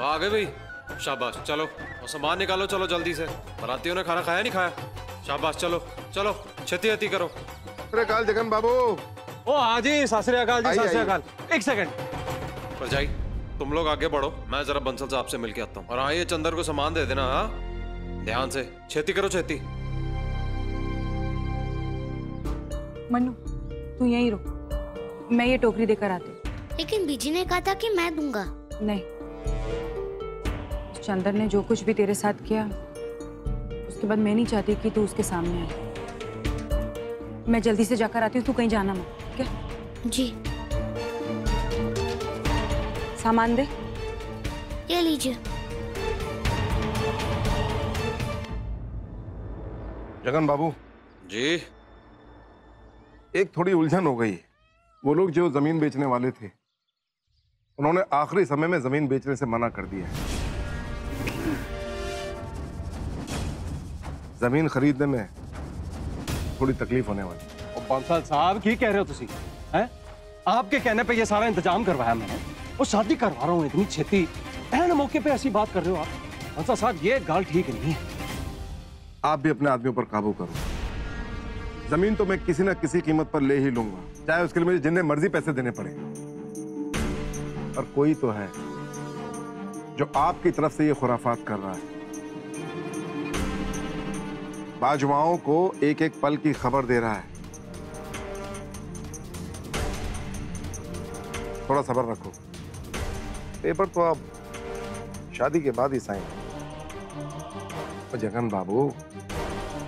आ गए भाई, शाबाश। चलो और सामान निकालो, चलो जल्दी से। बारातियों ने खाना खाया नहीं खाया? शाबाश, चलो चलो छेती छेती करो। अरे काल जगन बाबू। ओ हाँ जी, सत श्री अकाल जी, सत श्री अकाल। एक सेकंड परजाई, तुम लोग आगे बढ़ो, मैं जरा बंसल साहब से मिलके आता हूँ। और हाँ, ये चंदर को सामान दे देना। हाँ ध्यान से, छेती करो छेती। मन्नू तू यहीं रुक, मैं ये टोकरी देकर आती हूँ। लेकिन बीजी ने कहा था कि मैं दूंगा। नहीं, चंदर ने जो कुछ भी तेरे साथ किया उसके बाद मैं नहीं चाहती कि तू उसके सामने आए। मैं जल्दी से जाकर आती हूँ, तू कहीं जाना मत, ठीक है? जी। सामान दे। ये लीजिए। जगन बाबू जी। एक थोड़ी उलझन हो गई। वो लोग जो जमीन बेचने वाले थे, उन्होंने आखिरी समय में जमीन बेचने से मना कर दिया है। जमीन खरीदने में थोड़ी तकलीफ होने वाली। और बंसल साहब की कह रहे हो तुसी हैं? आपके कहने पे ये सारा इंतजाम करवाया मैंने, और शादी करवा रहा हूँ इतनी छेती, ऐन मौके पे ऐसी बात कर रहे हो आप? बंसल साहब ये गल ठीक नहीं है। आप भी अपने आदमियों पर काबू करो। जमीन तो मैं किसी ना किसी कीमत पर ले ही लूंगा, चाहे उसके लिए मुझे जितने मर्जी पैसे देने पड़े। और कोई तो है जो आपकी तरफ से ये खुराफात कर रहा है, बाजुआओं को एक एक पल की खबर दे रहा है। थोड़ा सब्र रखो, पेपर तो अब शादी के बाद ही साइन। और जगन बाबू,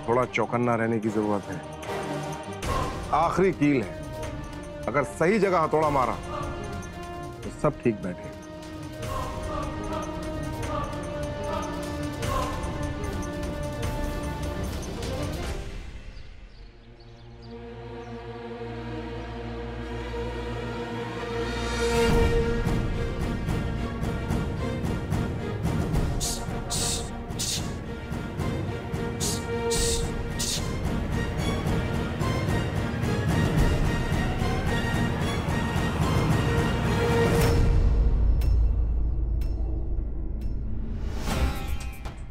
थोड़ा चौकन्ना रहने की जरूरत है। आखिरी कील है, अगर सही जगह हथौड़ा मारा तो सब ठीक बैठे।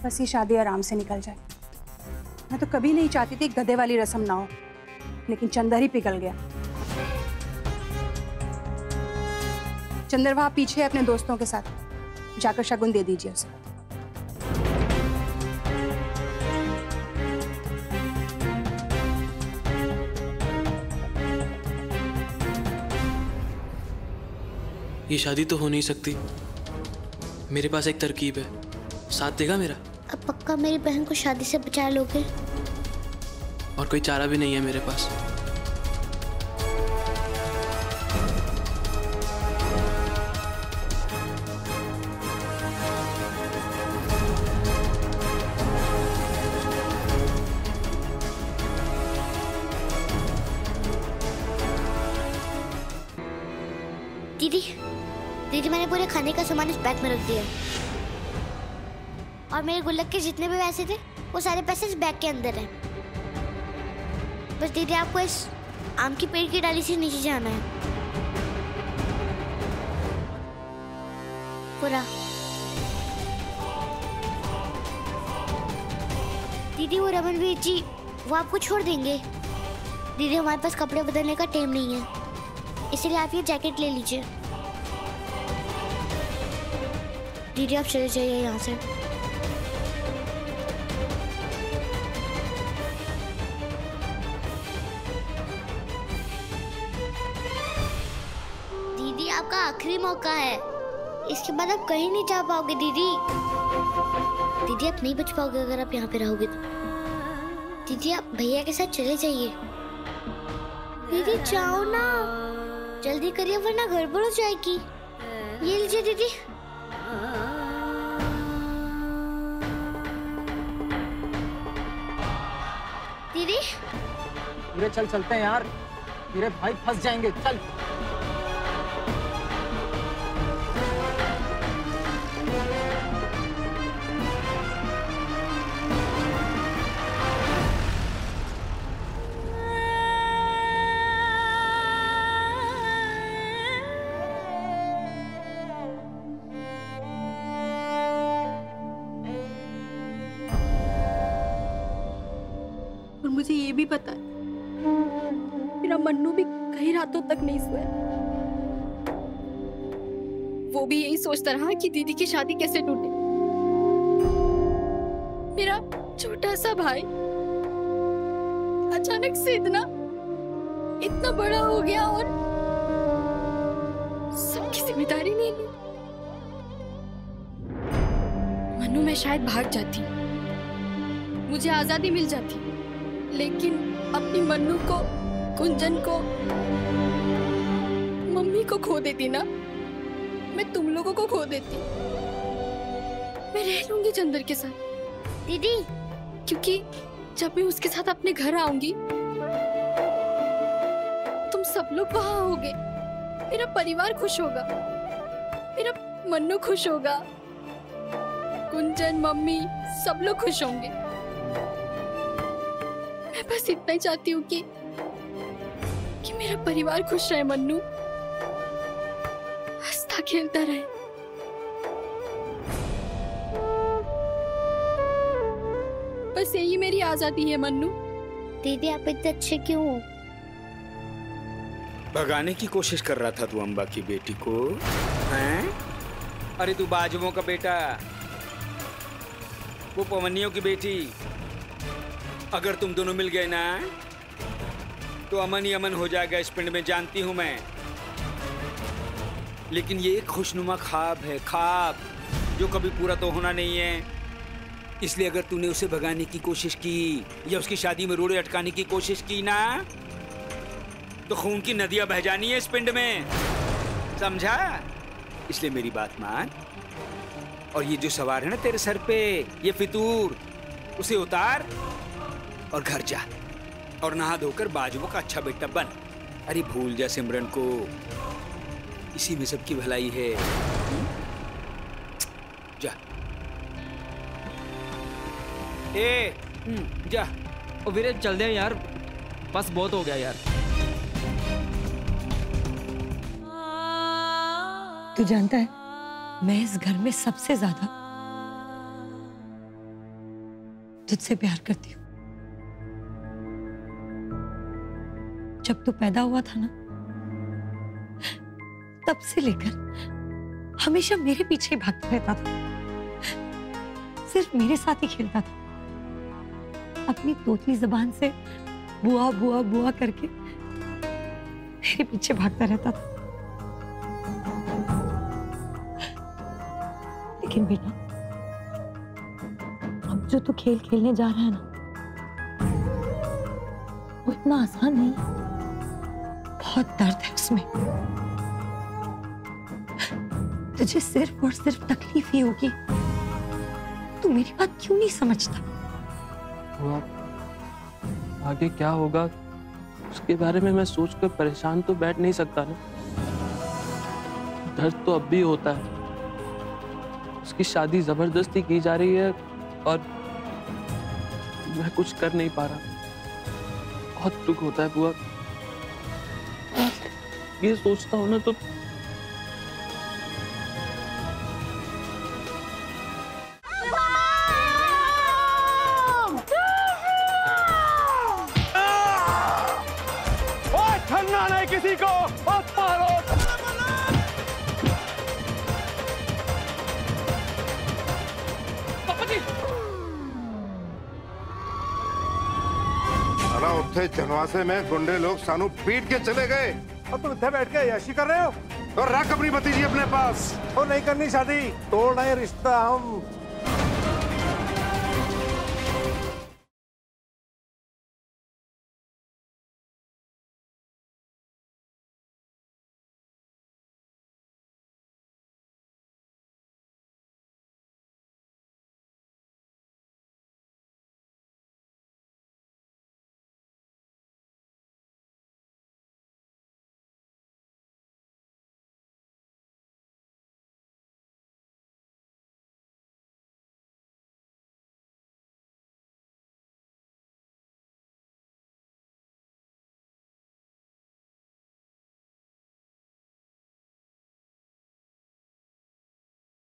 बस ये शादी आराम से निकल जाए। मैं तो कभी नहीं चाहती थी गधे वाली रस्म ना हो, लेकिन चंदर ही पिघल गया। चंदर वहां पीछे है अपने दोस्तों के साथ, जाकर शगुन दे दीजिए उसे। ये शादी तो हो नहीं सकती। मेरे पास एक तरकीब है, साथ देगा मेरा? अब पक्का मेरी बहन को शादी से बचा लोगे? और कोई चारा भी नहीं है मेरे पास। दीदी मैंने पूरे खाने का सामान इस बैग में रख दिया, और मेरे गुल्लक के जितने भी पैसे थे वो सारे पैसे इस बैग के अंदर हैं। बस दीदी आपको इस आम की पेड़ की डाली से नीचे जाना है। पूरा। दीदी वो रमनवीर जी वो आपको छोड़ देंगे। दीदी हमारे पास कपड़े बदलने का टाइम नहीं है, इसलिए आप ये जैकेट ले लीजिए। दीदी आप चले जाइए यहाँ से। दीदी आपका आखिरी मौका है, इसके बाद आप कहीं नहीं जा पाओगे दीदी। दीदी आप नहीं बच पाओगे अगर आप यहाँ पे रहोगे तो। दीदी आप भैया के साथ चले जाइए। दीदी जाओ ना, जल्दी करिए वरना गड़बड़ हो जाएगी। ये लीजिए दीदी। दीदी पूरे चल चलते हैं यार, मेरे भाई फंस जाएंगे। चल। मुझे ये भी पता है मेरा मन्नू भी कई रातों तक नहीं सोया। वो भी यही सोचता रहा कि दीदी की शादी कैसे टूटे। मेरा छोटा सा भाई अचानक से इतना बड़ा हो गया और सबकी जिम्मेदारी नहीं ली। मन्नू मैं शायद भाग जाती, मुझे आजादी मिल जाती, लेकिन अपनी मन्नू को, कुंजन को, मम्मी को खो देती ना। मैं तुम लोगों को खो देती। मैं रह लूंगी चंदर के साथ दीदी, क्योंकि जब मैं उसके साथ अपने घर आऊंगी तुम सब लोग वहां होगे। मेरा परिवार खुश होगा, मेरा मन्नू खुश होगा, कुंजन, मम्मी सब लोग खुश होंगे। मैं बस इतना ही चाहती हूँ कि मेरा परिवार खुश रहे, मन्नू हंसता खेलता रहे। बस यही मेरी आजादी है मन्नू। दीदी आप इतने अच्छे क्यों हो? भगाने की कोशिश कर रहा था तू अम्बा की बेटी को, हैं? अरे तू बाजुओं का बेटा, वो पवनियों की बेटी। अगर तुम दोनों मिल गए ना तो अमन ही अमन हो जाएगा इस पिंड में, जानती हूं मैं। लेकिन ये एक खुशनुमा ख्वाब है, ख्वाब जो कभी पूरा तो होना नहीं है। इसलिए अगर तूने उसे भगाने की कोशिश की या उसकी शादी में रोड़े अटकाने की कोशिश की ना तो खून की नदियां बह जानी है इस पिंड में, समझा? इसलिए मेरी बात मान और ये जो सवार है ना तेरे सर पे, ये फितूर, उसे उतार और घर जा और नहा धोकर बाजुओं का अच्छा बेटा बन। अरे भूल जा सिमरन को, इसी में सबकी भलाई है। जा जा। ओ वीरे चल दे यार, बस बहुत हो गया यार। तू जानता है मैं इस घर में सबसे ज्यादा तुझसे प्यार करती हूँ। जब तू पैदा हुआ था ना तब से लेकर हमेशा मेरे पीछे भागता रहता था, सिर्फ मेरे साथ ही खेलता था। अपनी तोतली जबान से बुआ बुआ बुआ करके मेरे पीछे भागता रहता था। लेकिन बेटा अब जो तू खेल खेलने जा रहा है ना वो इतना आसान नहीं है, बहुत दर्द है उसमें। तुझे सिर्फ और सिर्फ तकलीफ ही होगी। तू मेरी बात क्यों नहीं समझता? आगे क्या होगा उसके बारे में मैं सोचकर परेशान तो बैठ नहीं सकता ना। दर्द तो अब भी होता है। उसकी शादी जबरदस्ती की जा रही है और मैं कुछ कर नहीं पा रहा। बहुत दुख होता है बुआ। ये सोचता हूँ ना तो ठन्ना नहीं किसी को, मारो। उत्थे जनवासे में गुंडे लोग सानू पीट के चले गए और तुम इतने बैठ के अय्याशी कर रहे हो? और रख अपनी भतीजी अपने पास। तो नहीं करनी शादी, तोड़ना है रिश्ता। हम